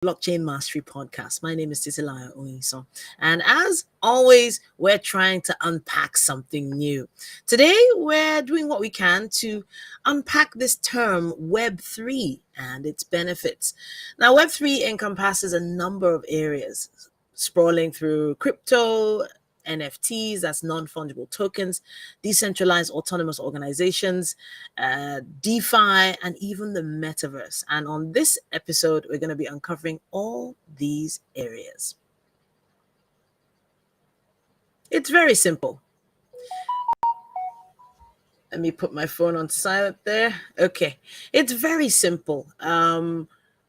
Blockchain Mastery Podcast. My name is Titilaya Oyiso. And as always, we're trying to unpack something new. Today, we're doing what we can to unpack this term Web3 and its benefits. Now, Web3 encompasses a number of areas, sprawling through crypto, NFTs, that's non-fungible tokens, decentralized autonomous organizations, DeFi, and even the metaverse. And on this episode, we're going to be uncovering all these areas. It's very simple. Let me put my phone on silent there. Okay, it's very simple.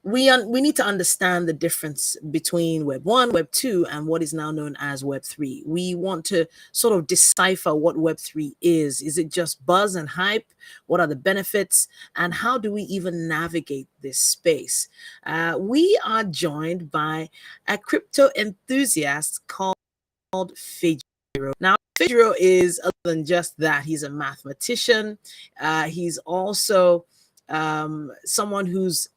We need to understand the difference between Web 1, Web 2, and what is now known as Web 3. We want to sort of decipher what Web 3 is. Is it just buzz and hype? What are the benefits? And how do we even navigate this space? We are joined by a crypto enthusiast called Fejiro. Now, Fejiro is, other than just that, he's a mathematician. He's also someone who's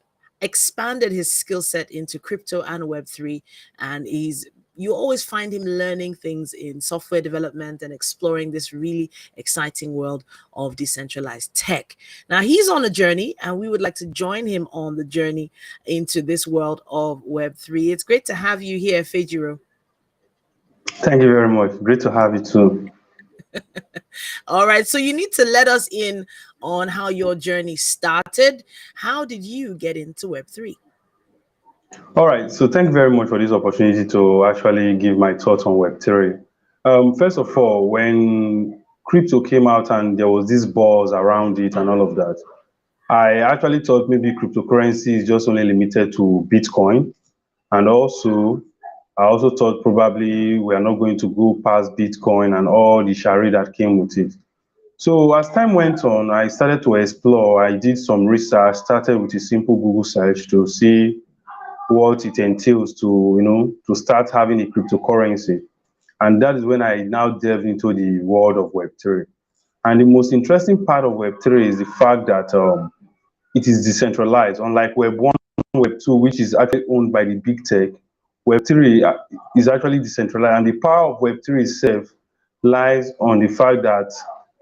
expanded his skill set into crypto and Web3, and you always find him learning things in software development and exploring this really exciting world of decentralized tech. Now, he's on a journey, and we would like to join him on the journey into this world of Web3. It's great to have you here, Fejiro. Thank you very much. Great to have you too. All right, so you need to let us in on how your journey started. How did you get into Web3? All right, so thank you very much for this opportunity to actually give my thoughts on Web3. First of all, when crypto came out and there was this buzz around it and all of that, I actually thought maybe cryptocurrency is just only limited to Bitcoin. And I also thought probably we are not going to go past Bitcoin and all the shari that came with it. So as time went on, I started to explore. I did some research, started with a simple Google search to see what it entails to start having a cryptocurrency. And that is when I now delved into the world of Web3. And the most interesting part of Web3 is the fact that it is decentralized, unlike Web 1, Web 2, which is actually owned by the big tech. Web3 is actually decentralized, and the power of Web3 itself lies on the fact that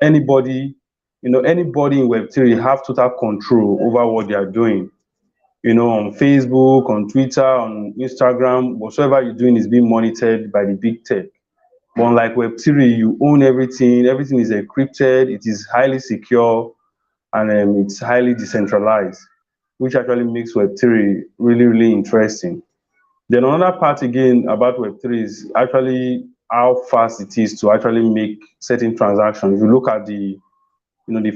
anybody in Web3 have total control over what they are doing. On Facebook, on Twitter, on Instagram, whatsoever you're doing is being monitored by the big tech. But unlike Web3, you own everything. Everything is encrypted. It is highly secure, and it's highly decentralized, which actually makes Web3 really, really interesting. Then another part again about Web3 is actually how fast it is to actually make certain transactions. If you look at the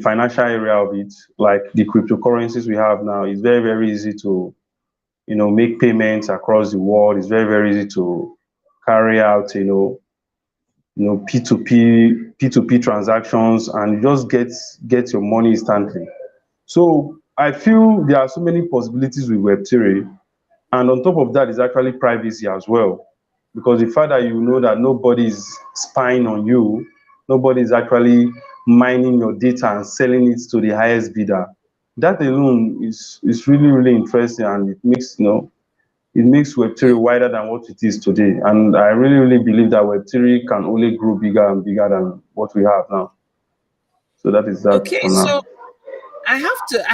financial area of it, like the cryptocurrencies we have now, it's very, very easy to make payments across the world. It's very, very easy to carry out P2P transactions, and you just get your money instantly. So I feel there are so many possibilities with Web3. And on top of that is actually privacy as well, because the fact that you know that nobody is spying on you, nobody is actually mining your data and selling it to the highest bidder, that alone is really, really interesting, and it makes Web3 wider than what it is today. And I really, really believe that Web3 can only grow bigger and bigger than what we have now. So that is that. Okay, for now. so I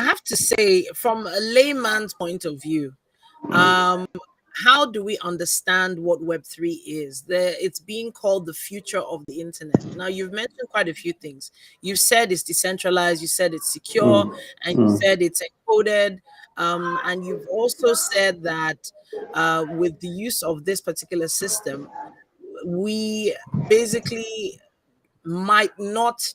have to say, from a layman's point of view, how do we understand what Web3 is? It's being called the future of the internet. Now, you've mentioned quite a few things. You said it's decentralized, you said it's secure, and you said it's encoded. And you've also said that with the use of this particular system, we basically might not,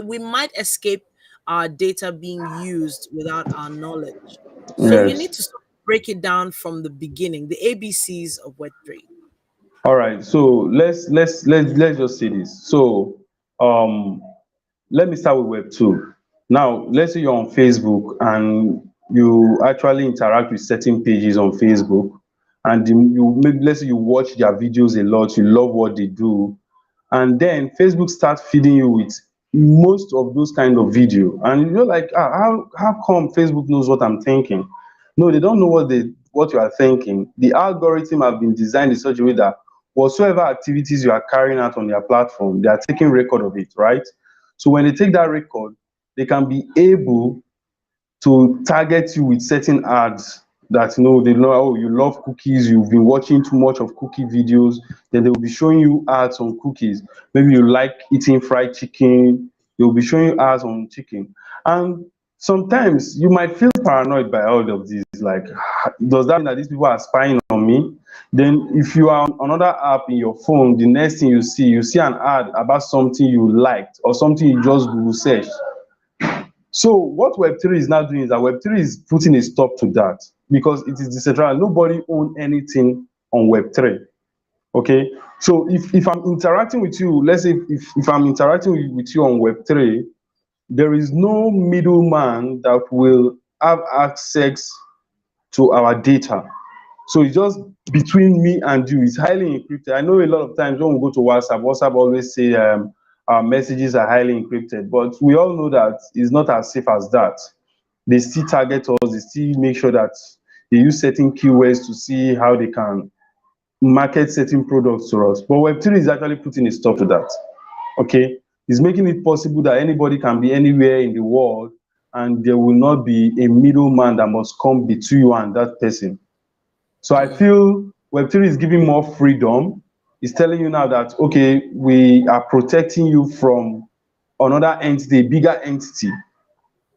we might escape our data being used without our knowledge. So you need to sort of break it down from the beginning, the ABCs of Web3. All right, so let's just say this. So let me start with Web 2. Now, let's say you're on Facebook and you actually interact with certain pages on Facebook, and let's say you watch their videos a lot, you love what they do, and then Facebook starts feeding you with most of those kind of video, and you're like, how come Facebook knows what I'm thinking? No, they don't know what what you are thinking, the algorithm have been designed in such a way that whatsoever activities you are carrying out on their platform, they are taking record of it, right? So when they take that record, they can be able to target you with certain ads that they know, oh, you love cookies, you've been watching too much of cookie videos, then they will be showing you ads on cookies. Maybe you like eating fried chicken, they will be showing you ads on chicken. And sometimes you might feel paranoid by all of this, like, does that mean that these people are spying on me? Then if you are on another app in your phone, the next thing you see an ad about something you liked or something you just Google searched. So what Web3 is now doing is that Web3 is putting a stop to that because it is decentralized. Nobody owns anything on Web3. Okay. So if I'm interacting with you, let's say if I'm interacting with you on Web3, there is no middleman that will have access to our data. So it's just between me and you. It's highly encrypted. I know a lot of times when we go to WhatsApp always say our messages are highly encrypted, but we all know that it's not as safe as that. They still target us. They still make sure that they use certain keywords to see how they can market certain products to us. But Web3 is actually putting a stop to that. Okay, it's making it possible that anybody can be anywhere in the world, and there will not be a middleman that must come between you and that person. So I feel Web3 is giving more freedom. It's telling you now that, okay, we are protecting you from another entity, a bigger entity.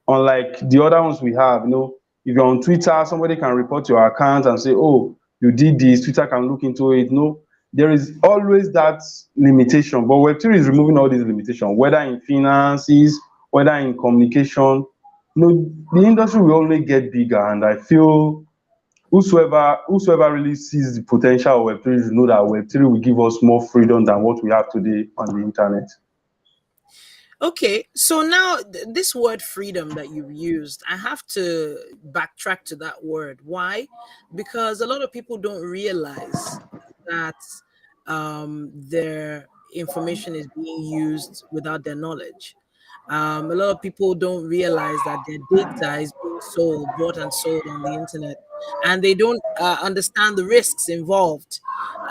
Unlike the other ones we have, if you're on Twitter, somebody can report your account and say, oh, you did this, Twitter can look into it. No, there is always that limitation. But Web3 is removing all these limitations, whether in finances, whether in communication. The industry will only get bigger, and I feel whosoever really sees the potential of Web3 know that Web3 will give us more freedom than what we have today on the internet. Okay, so now this word freedom that you've used, I have to backtrack to that word. Why? Because a lot of people don't realize that their information is being used without their knowledge. A lot of people don't realize that their data is being sold, bought and sold on the internet, and they don't understand the risks involved,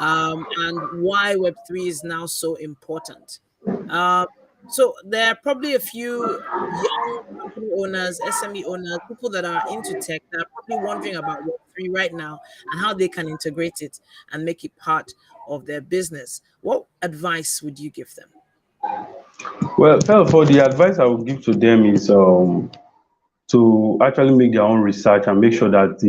and why Web3 is now so important. Um, so there are probably a few young company owners, SME owners, people that are into tech that are probably wondering about Web3 right now and how they can integrate it and make it part of their business. What advice would you give them? Well, first of all, the advice I would give to them is to actually make their own research and make sure that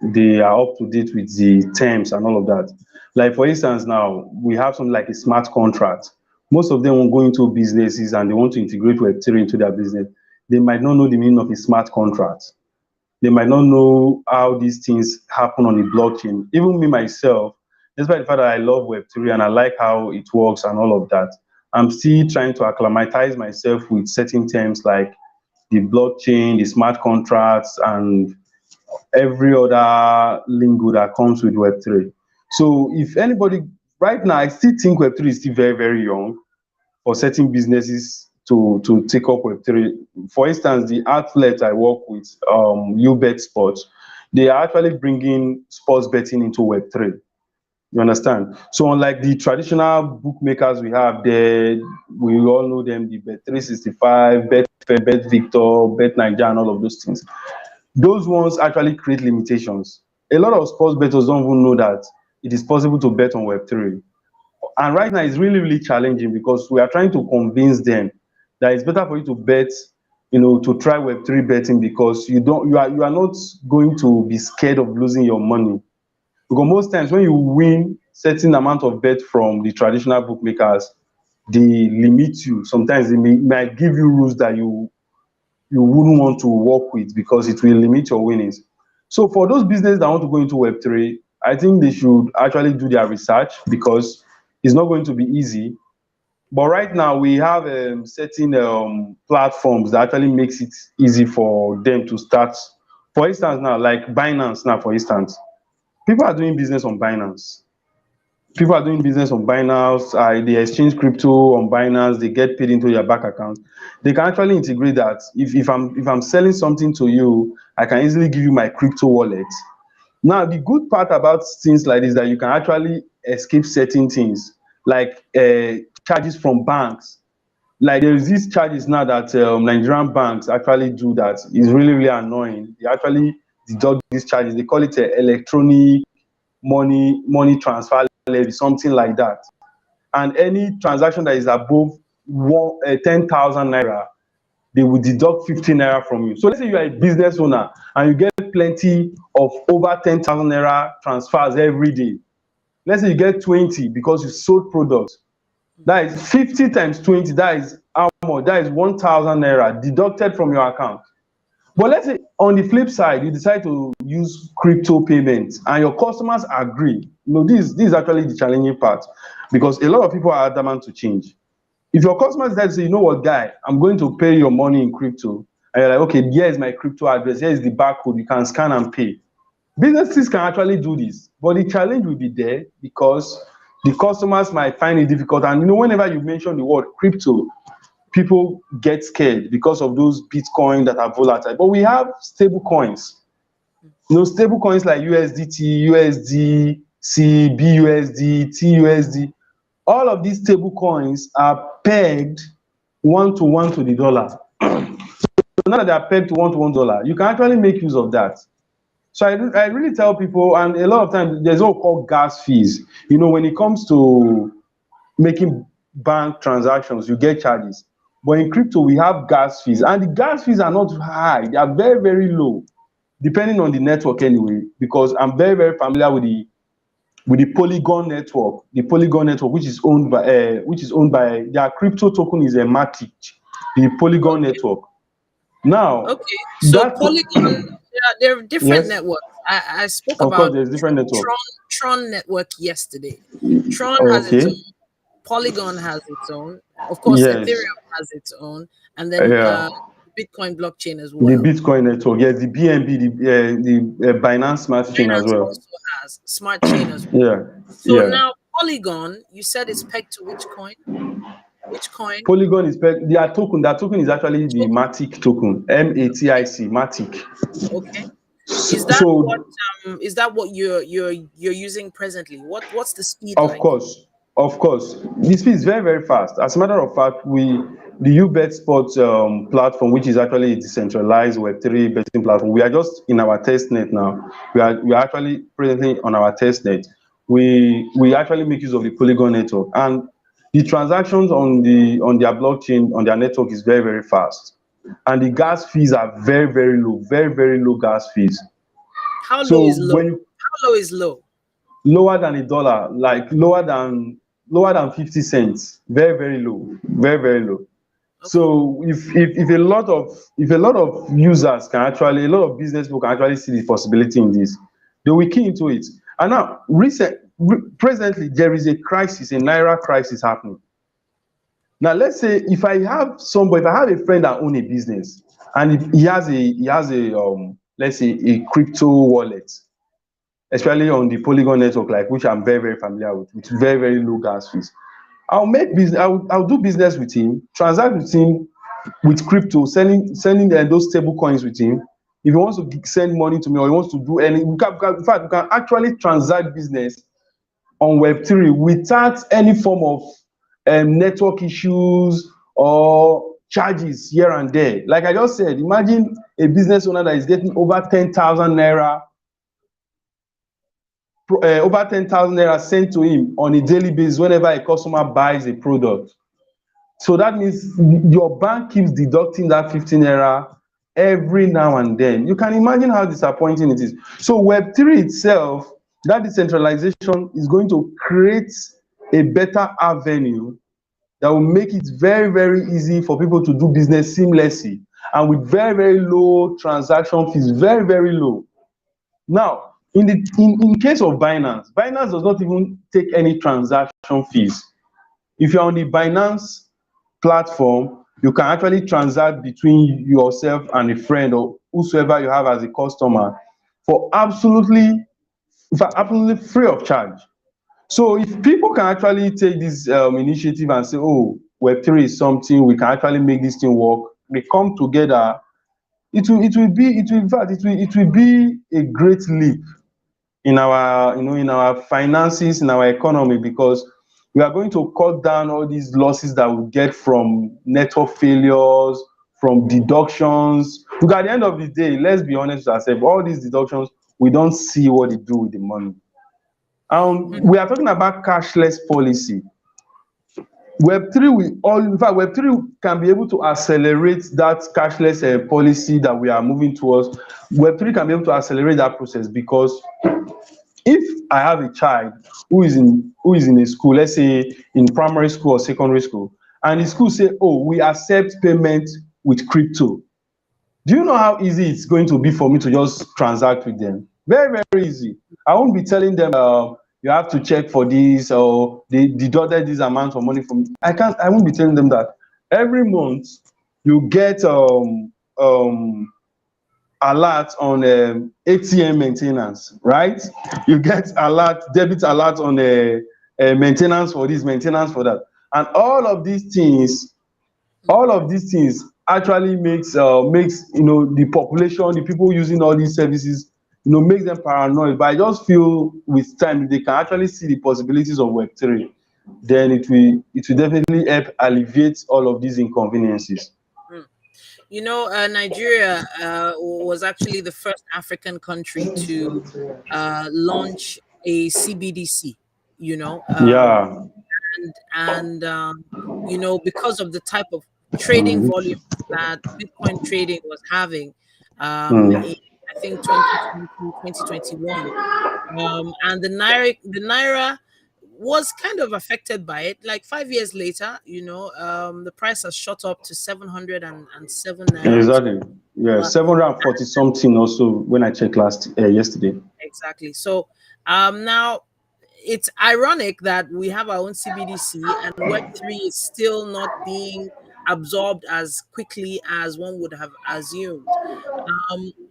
they are up to date with the terms and all of that. Like for instance, now we have something like a smart contract. Most of them will go into businesses and they want to integrate Web3 into their business. They might not know the meaning of a smart contract. They might not know how these things happen on the blockchain. Even me myself, despite the fact that I love Web3 and I like how it works and all of that, I'm still trying to acclimatize myself with certain terms like the blockchain, the smart contracts, and every other lingo that comes with Web3. So if anybody, right now, I still think Web3 is still very, very young for certain businesses to take up Web3. For instance, the outlet I work with, UBet Sports, they are actually bringing sports betting into Web3. You understand? So unlike the traditional bookmakers we have there, we all know them, the Bet365, Betfair, BetVictor, BetNiger, and all of those things. Those ones actually create limitations. A lot of sports bettors don't even know that it is possible to bet on Web3. And right now it's really, really challenging because we are trying to convince them that it's better for you to bet, to try Web3 betting because you are not going to be scared of losing your money. Because most times when you win certain amount of bet from the traditional bookmakers, they limit you. Sometimes they might give you rules that you wouldn't want to work with because it will limit your winnings. So for those businesses that want to go into Web3, I think they should actually do their research because it's not going to be easy. But right now we have certain platforms that actually makes it easy for them to start. For instance, now like Binance now, for instance, people are doing business on Binance. People are doing business on Binance. They exchange crypto on Binance. They get paid into their bank account. They can actually integrate that. If I'm selling something to you, I can easily give you my crypto wallet. Now, the good part about things like this is that you can actually escape certain things, like charges from banks. Like there is these charges now that Nigerian banks actually do that is really really annoying. They actually deduct these charges. They call it electronic money transfer levy, something like that. And any transaction that is above 10,000 naira, they will deduct 15 naira from you. So let's say you are a business owner and you get plenty of over 10,000 naira transfers every day. Let's say you get 20 because you sold products. That is 50 times 20. That is how much? That is 1,000 naira deducted from your account. But let's say on the flip side, you decide to use crypto payments and your customers agree. This is actually the challenging part, because a lot of people are adamant to change. If your customers decide to say, you know what, guy, I'm going to pay your money in crypto, and you're like, okay, here is my crypto address, here is the barcode, you can scan and pay. Businesses can actually do this, but the challenge will be there because the customers might find it difficult. And whenever you mention the word crypto, people get scared because of those Bitcoin that are volatile. But we have stable coins. Stable coins like USDT, USDC, BUSD, TUSD. All of these stable coins are pegged 1 to 1 to the dollar. So now that they are pegged to 1 to 1 dollar, you can actually make use of that. So I really tell people, and a lot of times there's what we call gas fees. When it comes to making bank transactions, you get charges. But in crypto, we have gas fees, and the gas fees are not high. They are very, very low, depending on the network anyway, because I'm very, very familiar with the Polygon network. The Polygon network, which is owned by their crypto token is a Matic, the Polygon Okay. network. Now, Okay. So that Polygon, there are different yes, networks. I spoke of course, about there's different network. Tron network yesterday. Tron has its Okay. own. Polygon has its own. Of course, Yes. Ethereum has its own, and then Yeah. Bitcoin blockchain as The well. Bitcoin network. Yes. The BNB, the Binance Smart Chain as Binance well. also has smart chain as well. Yeah. So Yeah. now Polygon, you said it's pegged to which coin? Which coin? Polygon is their token. Their token is actually the Token. Matic token. MATIC. Matic. Okay. So Is that what you're using presently? What's the speed of like? course, of course, this fee is very, very fast. As a matter of fact, the UBet Sports platform, which is actually a decentralized Web3 betting platform, we are just in our test net now. We are actually presently on our test net. We actually make use of the Polygon network, and the transactions on their blockchain, on their network, is very, very fast, and the gas fees are very, very low, very, very low gas fees. How low So is low? when you How low is low? lower than a dollar, like lower than 50 cents, very, very low, very, very low. Okay. So if a lot of users can actually, a lot of business people can actually see the possibility in this, they will key into it. And now presently there is a crisis, a naira crisis happening. Now let's say if I have a friend that own a business, and if he has a let's say a crypto wallet, especially on the Polygon network, like, which I'm very, very familiar with very, very low gas fees. I'll do business with him, transact with him with crypto, sending those stable coins with him. If he wants to send money to me, or he wants to do any, in fact, we can actually transact business on Web3 without any form of network issues or charges here and there. Like I just said, imagine a business owner that is getting over 10,000 naira sent to him on a daily basis whenever a customer buys a product. So that means your bank keeps deducting that 15 naira every now and then. You can imagine how disappointing it is. So Web3 itself, that decentralization, is going to create a better avenue that will make it very, very easy for people to do business seamlessly and with very, very low transaction fees, very, very low. Now, in case of Binance does not even take any transaction fees. If you're on the Binance platform, you can actually transact between yourself and a friend or whosoever you have as a customer for absolutely free of charge. So if people can actually take this initiative and say, oh, Web3 is something, we can actually make this thing work, they come together, it will be a great leap in our, in our finances, in our economy, because we are going to cut down all these losses that we get from network failures, from deductions. Look, at the end of the day, let's be honest with ourselves, all these deductions, we don't see what they do with the money. We are talking about cashless policy. Web3 will all, in fact, Web3 can be able to accelerate that cashless policy that we are moving towards. Web3 can be able to accelerate that process, because if I have a child who is in a school, let's say in primary school or secondary school, and the school say, oh, we accept payment with crypto, do you know how easy it's going to be for me to just transact with them? Very, very easy. I won't be telling them you have to check for this, or they deducted this amount of money from me. I won't be telling them that. Every month you get alert on ATM maintenance, right? You get alert, debit alert on maintenance for this, maintenance for that. And all of these things actually makes the population, the people using all these services, makes them paranoid. But I just feel with time, if they can actually see the possibilities of Web3, then it will definitely help alleviate all of these inconveniences. Nigeria was actually the first African country to launch a CBDC. You know, Yeah. because of the type of trading volume that Bitcoin trading was having, Mm. in, I think 2020, 2021, and the naira was kind of affected by it. Like 5 years later, the price has shot up to 707 naira to Exactly. Yeah, dollar. 740 something also when I checked yesterday. Exactly. So now it's ironic that we have our own CBDC and Web3 is still not being absorbed as quickly as one would have assumed.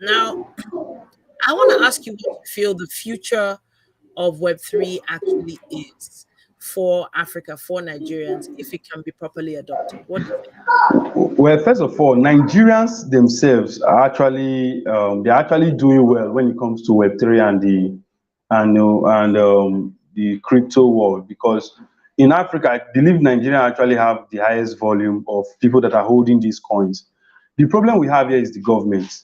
Now, I want to ask you what you feel the future of Web3 actually is for Africa, for Nigerians, if it can be properly adopted. What do you think? Well, first of all, Nigerians themselves are actually they're actually doing well when it comes to Web3 and the crypto world, because in Africa, I believe Nigeria actually have the highest volume of people that are holding these coins. The problem we have here is the government.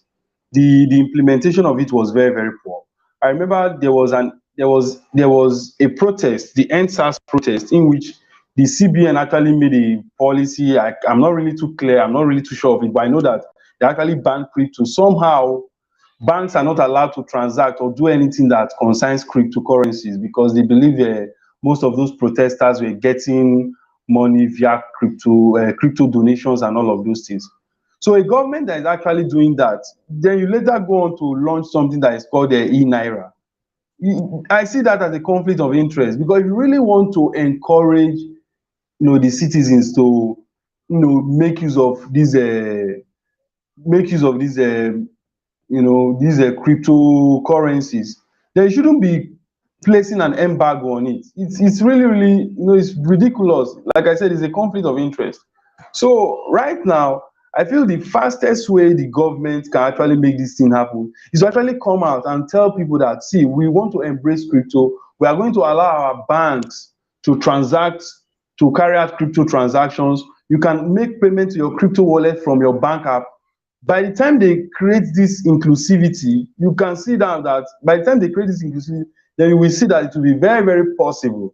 The implementation of it was very, very poor. I remember there was a protest, the NSAS protest, in which the CBN actually made a policy. I'm not really too clear, I'm not really too sure of it, but I know that they actually banned crypto. Somehow, banks are not allowed to transact or do anything that concerns cryptocurrencies, because they believe most of those protesters were getting money via crypto donations and all of those things. So a government that is actually doing that, then you later go on to launch something that is called the e-naira. I see that as a conflict of interest, because if you really want to encourage the citizens to make use of these cryptocurrencies, then you shouldn't be placing an embargo on it. It's really, really, it's ridiculous. Like I said, it's a conflict of interest. So right now, I feel the fastest way the government can actually make this thing happen is to actually come out and tell people that, see, we want to embrace crypto. We are going to allow our banks to carry out crypto transactions. You can make payment to your crypto wallet from your bank app. By the time they create this inclusivity, you can see that by the time they create this inclusivity, then you will see that it will be very, very possible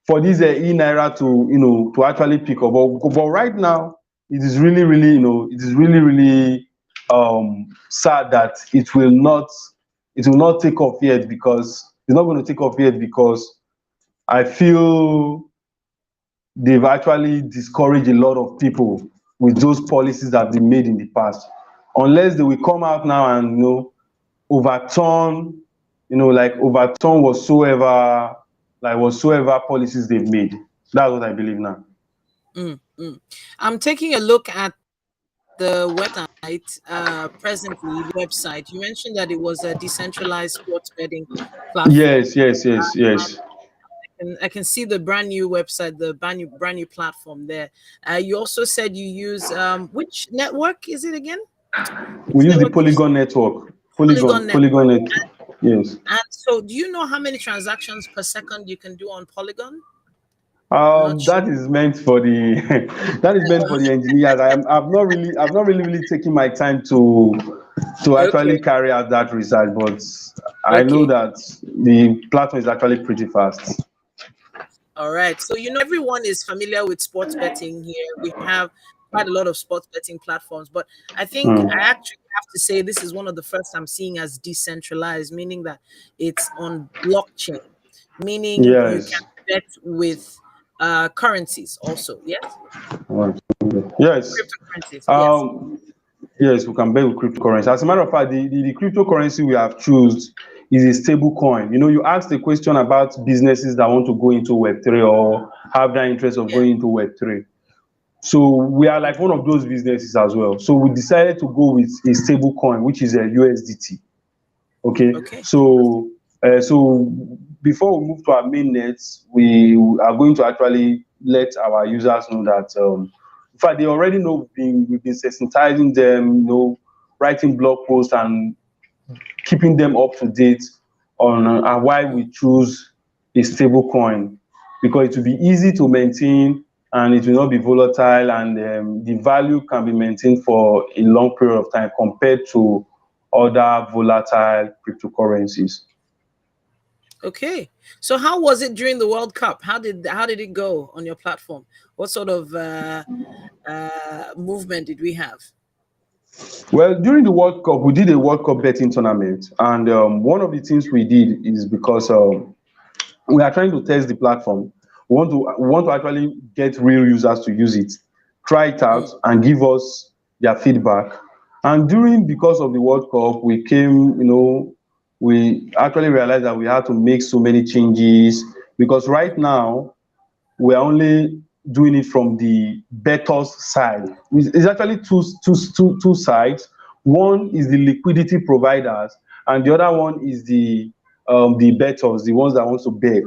for this e-naira to actually pick up. But right now, it is really, really, really sad that it will not take off yet, because it's not going to take off yet, because I feel they've actually discouraged a lot of people with those policies that have been made in the past. Unless they will come out now and overturn, whatsoever policies they've made. That's what I believe now. I'm taking a look at the website presently, the website. You mentioned that it was a decentralized sports betting platform. Yes, yes, yes, yes. And I can see the brand new website, the brand new platform there. You also said you use which network is it again? Which We use the network did you say? Polygon network. Polygon Polygon network. network. Yes. And so, do you know how many transactions per second you can do on Polygon? I'm not sure. That is meant for the that is meant for the engineers. I've not really taken my time to Okay, actually carry out that research, but I know okay. that the platform is actually pretty fast. All right. So, everyone is familiar with sports betting here. We have quite a lot of sports betting platforms, but I think I Mm. actually have to say this is one of the first I'm seeing as decentralized, meaning that it's on blockchain, meaning you can Yes. bet with currencies also. Yes. Right. Yes. Cryptocurrencies. Yes. Um, yes, we can bet with cryptocurrency. As a matter of fact, the cryptocurrency we have choose is a stable coin. You know, you asked a question about businesses that want to go into Web3 or have that interest of Yeah. going into Web3. So we are like one of those businesses as well. So we decided to go with a stable coin, which is a USDT. Okay, Okay. so before we move to our main nets, we are going to actually let our users know that in fact they already know we've been sensitizing them, writing blog posts and keeping them up to date on why we choose a stable coin, because it will be easy to maintain and it will not be volatile, and the value can be maintained for a long period of time compared to other volatile cryptocurrencies. Okay. So how was it during the World Cup? How did it go on your platform? What sort of movement did we have? Well, during the World Cup, we did a World Cup betting tournament, and one of the things we did is because we are trying to test the platform. We want to actually get real users to use it, try it out, Mm. and give us their feedback. And because of the World Cup, we actually realized that we had to make so many changes, because right now we're only doing it from the bettors side. It's actually two sides. One is the liquidity providers, and the other one is the bettors, the ones that want to bet.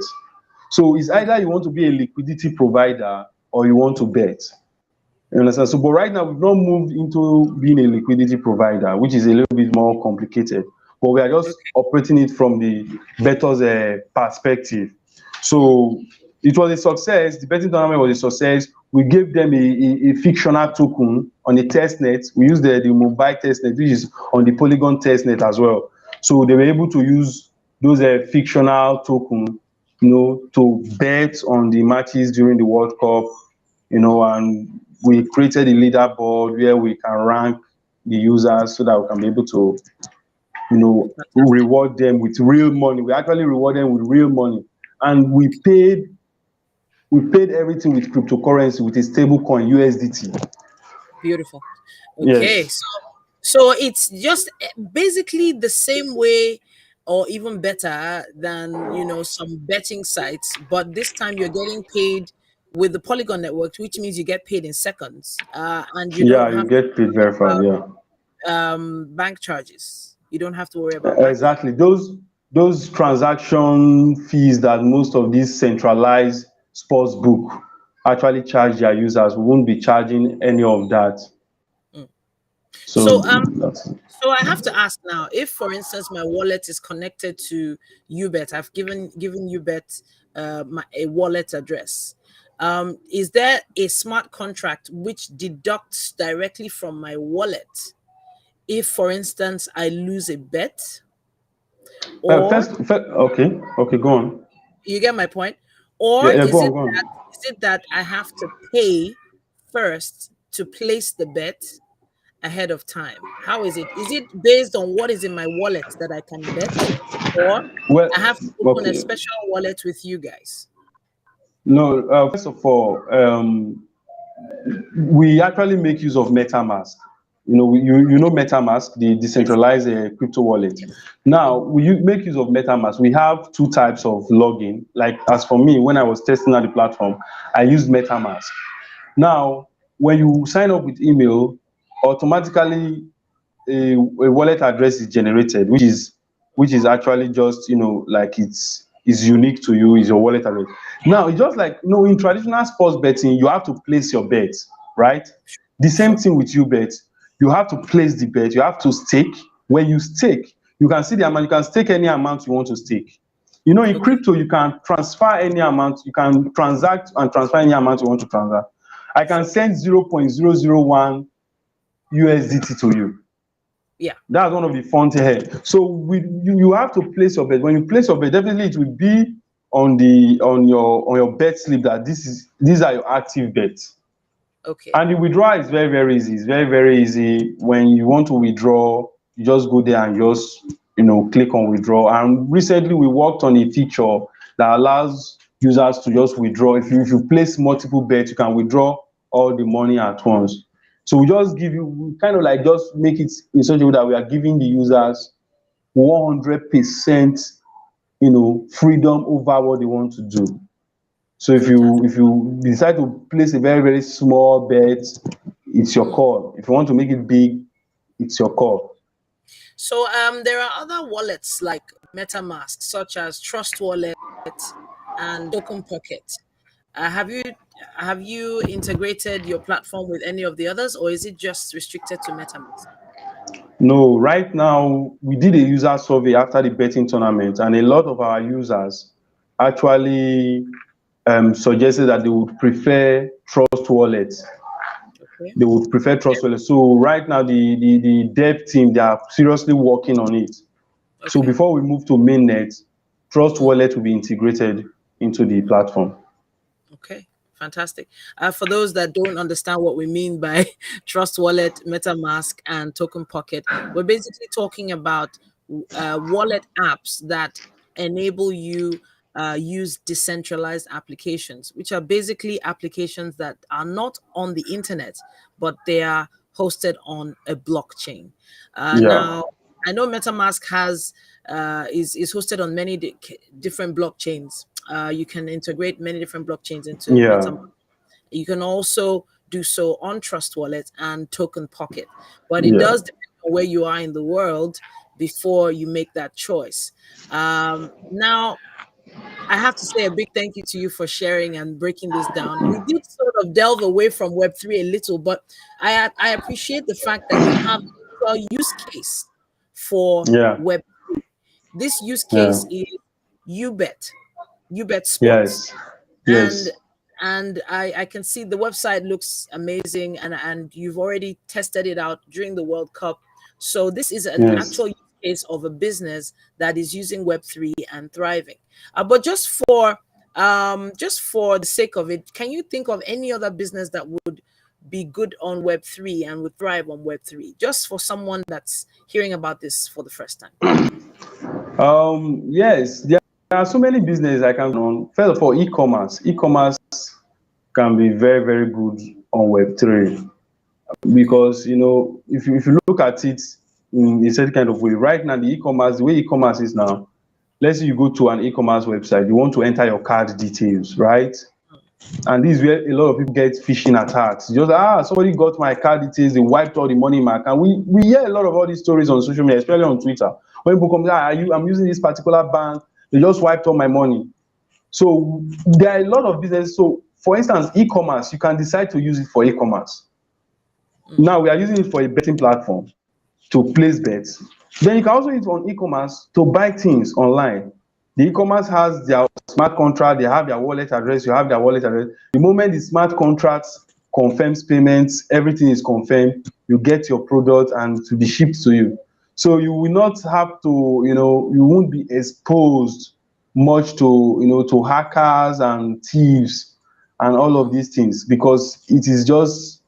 So it's Mm. either you want to be a liquidity provider or you want to bet. You understand? So, but right now we've not moved into being a liquidity provider, which is a little bit more complicated. But we are just Okay. operating it from the bettors' perspective. Mm. So it was a success. The betting tournament was a success. We gave them a fictional token on a test net. We used the mobile test net, which is on the Polygon test net as well. So they were able to use those fictional token, to bet on the matches during the World Cup, and we created a leaderboard where we can rank the users so that we can be able to, Fantastic. reward them with real money. We actually reward them with real money, and we paid everything with cryptocurrency, with a stable coin USDT. Beautiful. Okay. Yes. So it's just basically the same way or even better than, some betting sites, but this time you're getting paid with the Polygon network, which means you get paid in seconds. And you Yeah, don't you have to get paid worry very fast. Yeah. about bank charges. You don't have to worry about bank charges. Exactly. Those transaction fees that most of these centralized sports book actually charge their users, we won't be charging any of that. Mm. So So that's So I have to ask now, if for instance my wallet is connected to UBet, I've given UBet a wallet address. Is there a smart contract which deducts directly from my wallet if, for instance, I lose a bet? Or okay, okay, go on. you get my point? Yeah, Or yeah, go is on, it go that on. I have to pay first to place the bet ahead of time? How is it? Is it based on what is in my wallet that I can bet, or Well, I have to open a okay. special wallet with you guys? No, first of all, we actually make use of MetaMask. You know MetaMask, the Yes. decentralized crypto wallet. Yes. Now, Mhm. we make use of MetaMask. We have two types of login. Like as for me, when I was testing out the platform, I used MetaMask. Now, when you sign up with email, automatically a wallet address is generated, which is actually just like it's unique to you, is your wallet address. Now it's just like in traditional sports betting, you have to place your bet, right? The same Sure. thing with you bet. You have to place the bet, you have to stake. When you stake, You can see the amount, you can stake any amount you want to stake. You know, in Okay. crypto, you can transfer any amount, you can transact and transfer any amount you want to transact. I can send 0.001 USDT to you. Yeah. That's one of the fun thing here. So you have to place your bet. When you place your bet, definitely it will be on your bet slip that these are your active bets. Okay. And the withdrawal is very, very easy. It's very, very easy. When you want to withdraw, you just go there and just, click on withdraw. And recently we worked on a feature that allows users to just withdraw. If you place multiple bets, you can withdraw all the money at once. So we kind of like just make it in such a way that we are giving the users 100%, freedom over what they want to do. So if you Fantastic. if you decide to place a very, very small bet, it's your Mm. call. If you want to make it big, it's your call. So there are other wallets like MetaMask, such as Trust Wallet and Token Pocket. Have you integrated your platform with any of the others, or is it just restricted to MetaMask? No, right now we did a user survey after the betting tournament, and a lot of our users actually suggested that they would prefer Trust Wallet. Okay. They would prefer Trust Wallet. So right now the dev team, they are seriously working on it. So Okay. before we move to mainnet, Trust Mm. Wallet will be integrated into the platform. Okay, fantastic. For those that don't understand what we mean by Trust Wallet, MetaMask, and Token Pocket, we're basically talking about wallet apps that enable you use decentralized applications, which are basically applications that are not on the internet, but they are hosted on a blockchain. Yeah, Now, I know MetaMask is hosted on many different blockchains. You can integrate many different blockchains into yeah, MetaMask. You can also do so on Trust Wallet and Token Pocket, but it yeah. does depend on where you are in the world before you make that choice. Now, I have to say a big thank you to you for sharing and breaking this down. We did sort of delve away from Web3 a little, but I appreciate the fact that you have a use case for Yeah, Web. This use yeah, case is UBet, UBet Sports, yes, and yes, I can see the website looks amazing, and you've already tested it out during the World Cup. So this is an yes. actual use case of a business that is using Web3 and thriving. But just for the sake of it, can you think of any other business that would be good on Web3 and would thrive on Web3? Just for someone that's hearing about this for the first time. Yes, there are so many businesses I can on. First of all, e-commerce. E-commerce can be very, very good on Web3 Okay. because if you look at it in a certain kind of way, right now the way e-commerce is now, let's say you go to an e-commerce website, you want to enter your card details, right? And this is where a lot of people get phishing attacks. Just somebody got my card details, they wiped all the money in my account. We hear a lot of all these stories on social media, especially on Twitter. When people come, I'm using this particular bank, they just wiped all my money. So there are a lot of businesses. So for instance, e-commerce, you can decide to use it for e-commerce. Mm. Now we are using it for a betting platform to place bets. Then you can also use it on e-commerce to buy things online. The e-commerce has their smart contract, they have their wallet address, you have their wallet address. The moment the smart contract confirms payments, everything is confirmed, you get your product and to be shipped to you. So you will not have to, you won't be exposed much to hackers and thieves and all of Mm. these things because it is just,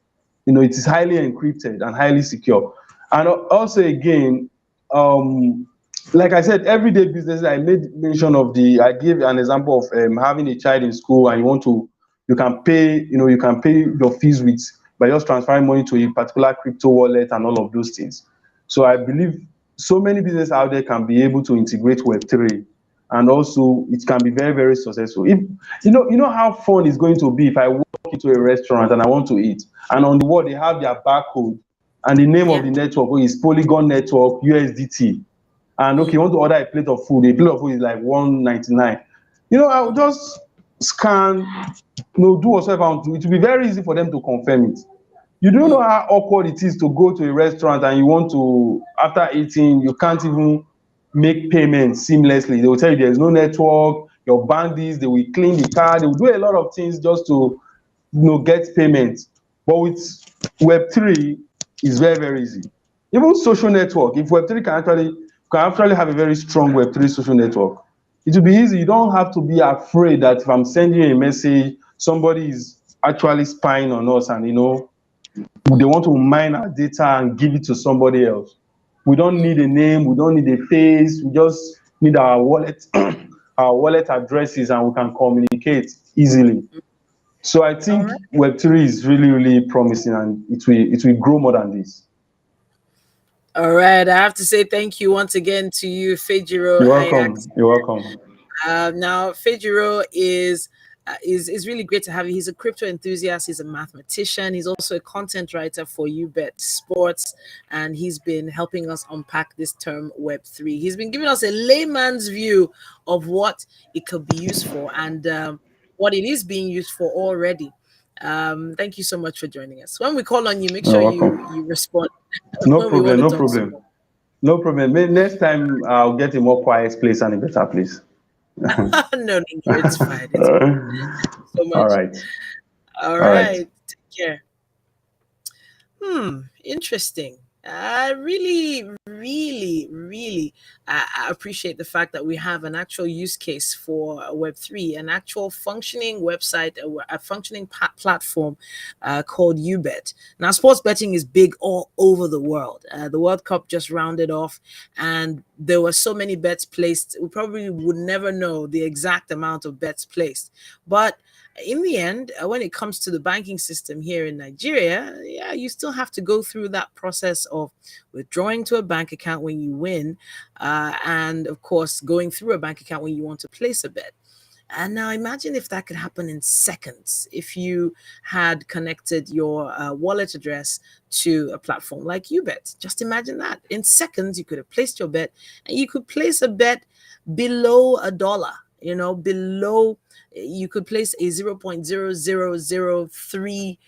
it is highly encrypted and highly secure. And also again, like I said, everyday business. I made mention of I gave an example of having a child in school and you can pay your fees with by just transferring money to a particular crypto wallet and all of those things. So I believe so many businesses out there can be able to integrate Web3, and also it can be very, very successful. If you know how fun it's going to be if I walk into a restaurant and I want to eat, and on the wall they have their barcode and the name of Yeah. the network is Polygon Network USDT. And okay, you Mm. want to order a plate of food. A plate of food is like 199. I'll just scan, do whatever I want to. It will be very easy for them to confirm it. You don't know Mm. how awkward it is to go to a restaurant and you want to, after eating, you can't even make payments seamlessly. They will tell you there's no network, your bank this, they will clean the card, they will do a lot of things just to get payments. But with Web3, it's very, very easy. Even social network, if Web3 can actually have a very strong Web3 social network, it will be easy. You don't have to be afraid that if I'm sending you a message, somebody is actually spying on us and they want to mine our data and give it to somebody else. We don't need a name, we don't need a face, we just need our wallet, our wallet addresses, and we can communicate easily. So I All think right. Web3 is really, really promising, and it will grow more than this. All right. I have to say thank you once again to you, Fejiro. You're I welcome. You're welcome. Now, Fejiro is really great to have you. He's a crypto enthusiast. He's a mathematician. He's also a content writer for UBet Sports, and he's been helping us unpack this term Web3. He's been giving us a layman's view of what it could be used for and what it is being used for already. Thank you so much for joining us. When we call on you, make You're sure you welcome. respond No when we want problem. to No talk some problem. more. No problem. Next time I'll get a more quiet place and a better place. No, no, no, it's fine. It's fine. Thank you so All much. right. All All right. right. Take care. Interesting. I really I appreciate the fact that we have an actual use case for Web3, an actual functioning website, a functioning platform called UBet. Now, sports betting is big all over the world. The World Cup just rounded off, and there were so many bets placed. We probably would never know the exact amount of bets placed, but in the end, when it comes to the banking system here in Nigeria, yeah, you still have to go through that process of withdrawing to a bank account when you win, and of course, going through a bank account when you want to place a bet. And now imagine if that could happen in seconds. If you had connected your wallet address to a platform like UBet, just imagine that. In seconds, you could have placed your bet, and you could place a bet below $1, below, you could place a 0.0003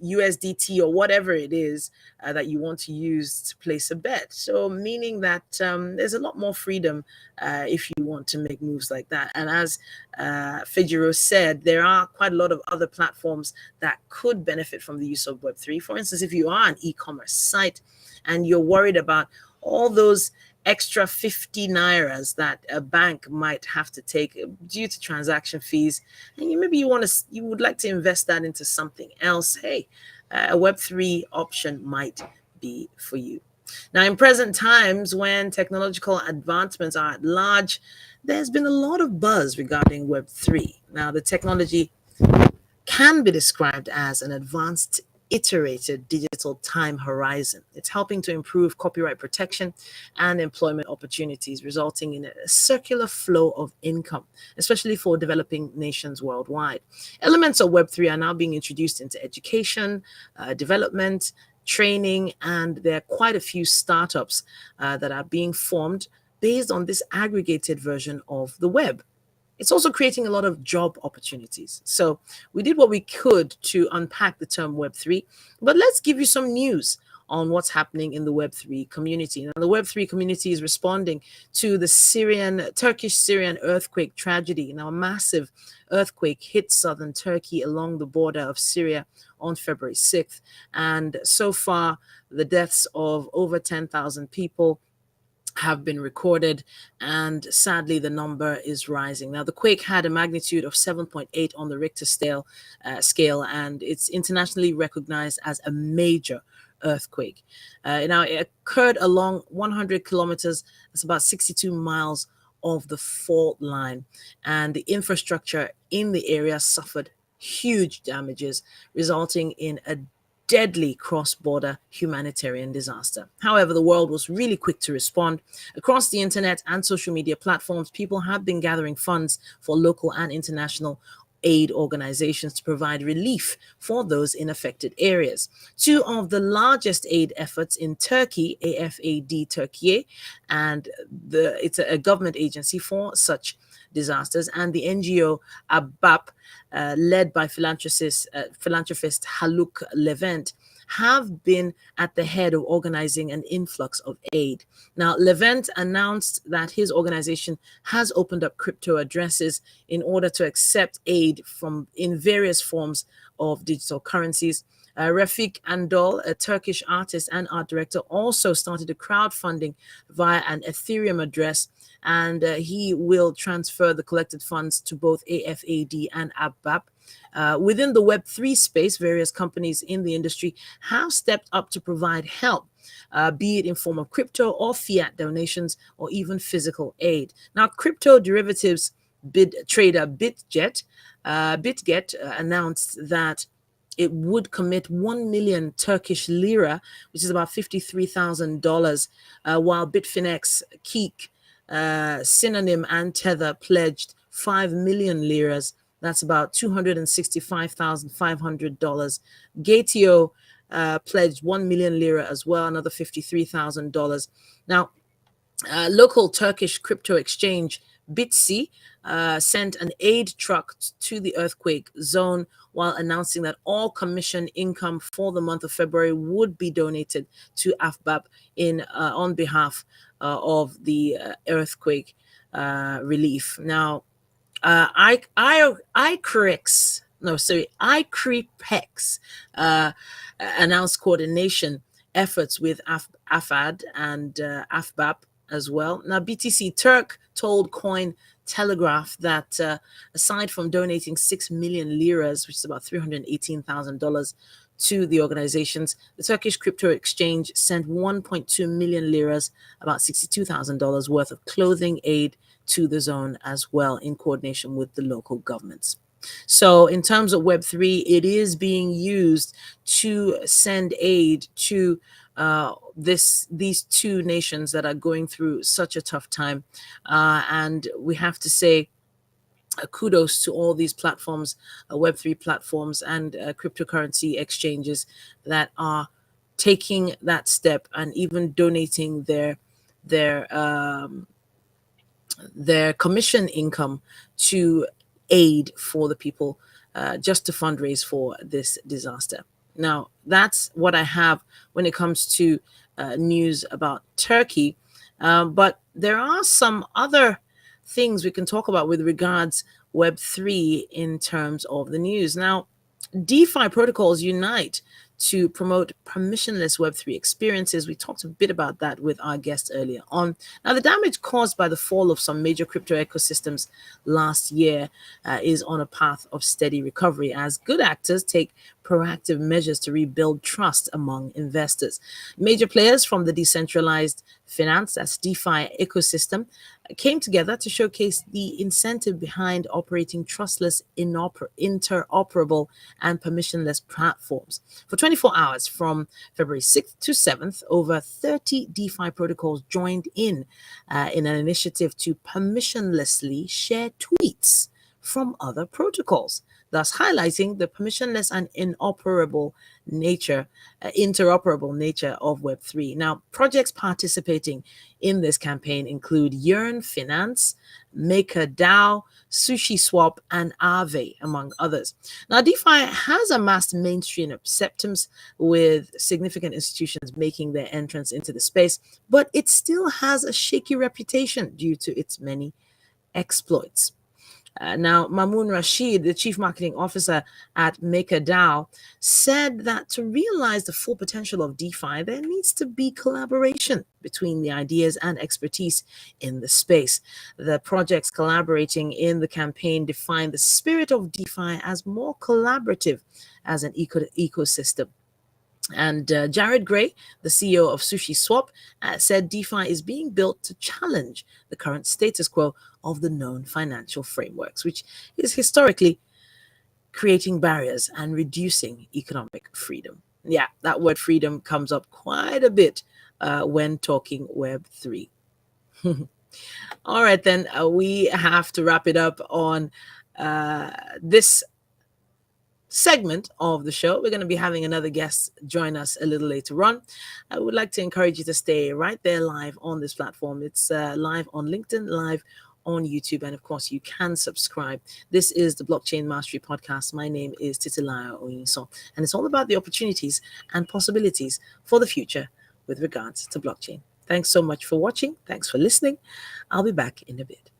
USDT or whatever it is that you want to use to place a bet. So, meaning that there's a lot more freedom if you want to make moves like that. And as Fejiro said, there are quite a lot of other platforms that could benefit from the use of Web3. For instance, if you are an e commerce site and you're worried about all those extra 50 nairas that a bank might have to take due to transaction fees, and you would like to invest that into something else, hey, a Web3 option might be for you. Now, in present times when technological advancements are at large, there's been a lot of buzz regarding Web3. Now, the technology can be described as an advanced iterated digital time horizon. It's helping to improve copyright protection and employment opportunities, resulting in a circular flow of income, especially for developing nations worldwide. Elements of Web3 are now being introduced into education, development, training, and there are quite a few startups that are being formed based on this aggregated version of the web. It's also creating a lot of job opportunities. So we did what we could to unpack the term Web3, but let's give you some news on what's happening in the Web3 community. Now, the Web3 community is responding to the Turkish Syrian earthquake tragedy. Now, a massive earthquake hit southern Turkey along the border of Syria on February 6th. And so far, the deaths of over 10,000 people have been recorded, and sadly the number is rising. Now, the quake had a magnitude of 7.8 on the Richter scale, and it's internationally recognized as a major earthquake. Now, it occurred along 100 kilometers, that's about 62 miles of the fault line, and the infrastructure in the area suffered huge damages, resulting in a deadly cross-border humanitarian disaster. However, the world was really quick to respond. Across the internet and social media platforms, people have been gathering funds for local and international aid organizations to provide relief for those in affected areas. Two of the largest aid efforts in Turkey, AFAD Turkey, and it's a government agency for such disasters, and the NGO ABAP, led by philanthropist Haluk Levent, have been at the head of organizing an influx of aid. Now, Levent announced that his organization has opened up crypto addresses in order to accept aid from in various forms of digital currencies. Refik Andol, a Turkish artist and art director, also started a crowdfunding via an Ethereum address, and he will transfer the collected funds to both AFAD and ABBAP. Within the Web3 space, various companies in the industry have stepped up to provide help, be it in form of crypto or fiat donations or even physical aid. Now, crypto derivatives trader Bitget announced that it would commit 1 million Turkish lira, which is about $53,000, while Bitfinex, Keek, Synonym, and Tether pledged 5 million liras. That's about $265,500. Gateo pledged 1 million lira as well, another $53,000. Now, local Turkish crypto exchange Bitsi sent an aid truck to the earthquake zone while announcing that all commission income for the month of February would be donated to AFBAP on behalf of the earthquake relief. Now, iCreex announced coordination efforts with AFAD and AFBAP as well. Now, BTC Turk told Coin Telegraph that aside from donating 6 million liras, which is about $318,000 to the organizations, the Turkish crypto exchange sent 1.2 million liras, about $62,000 worth of clothing aid to the zone as well, in coordination with the local governments. So in terms of Web3, it is being used to send aid to these two nations that are going through such a tough time. And we have to say kudos to all these platforms, Web3 platforms and cryptocurrency exchanges that are taking that step and even donating their commission income to aid for the people, just to fundraise for this disaster. Now, that's what I have when it comes to news about Turkey. But there are some other things we can talk about with regards Web3 in terms of the news. Now, DeFi protocols unite to promote permissionless Web3 experiences. We talked a bit about that with our guest earlier on. Now, the damage caused by the fall of some major crypto ecosystems last year is on a path of steady recovery as good actors take proactive measures to rebuild trust among investors. Major players from the decentralized finance, that's DeFi ecosystem, came together to showcase the incentive behind operating trustless, interoperable, and permissionless platforms. For 24 hours from February 6th to 7th, over 30 DeFi protocols joined in an initiative to permissionlessly share tweets from other protocols, thus highlighting the permissionless and interoperable nature of Web3. Now, projects participating in this campaign include Yearn Finance, MakerDAO, SushiSwap, and Aave, among others. Now, DeFi has amassed mainstream acceptance with significant institutions making their entrance into the space, but it still has a shaky reputation due to its many exploits. Now, Mamoun Rashid, the chief marketing officer at MakerDAO, said that to realize the full potential of DeFi, there needs to be collaboration between the ideas and expertise in the space. The projects collaborating in the campaign define the spirit of DeFi as more collaborative as an ecosystem. And Jared Gray, the CEO of SushiSwap, said DeFi is being built to challenge the current status quo of the known financial frameworks, which is historically creating barriers and reducing economic freedom. Yeah, that word freedom comes up quite a bit when talking Web3. All right, then we have to wrap it up on this segment of the show. We're going to be having another guest join us a little later on. I would like to encourage you to stay right there live on this platform. It's live on LinkedIn, live on YouTube. And of course, you can subscribe. This is the Blockchain Mastery Podcast. My name is Titilayo Oyinso, and it's all about the opportunities and possibilities for the future with regards to blockchain. Thanks so much for watching. Thanks for listening. I'll be back in a bit.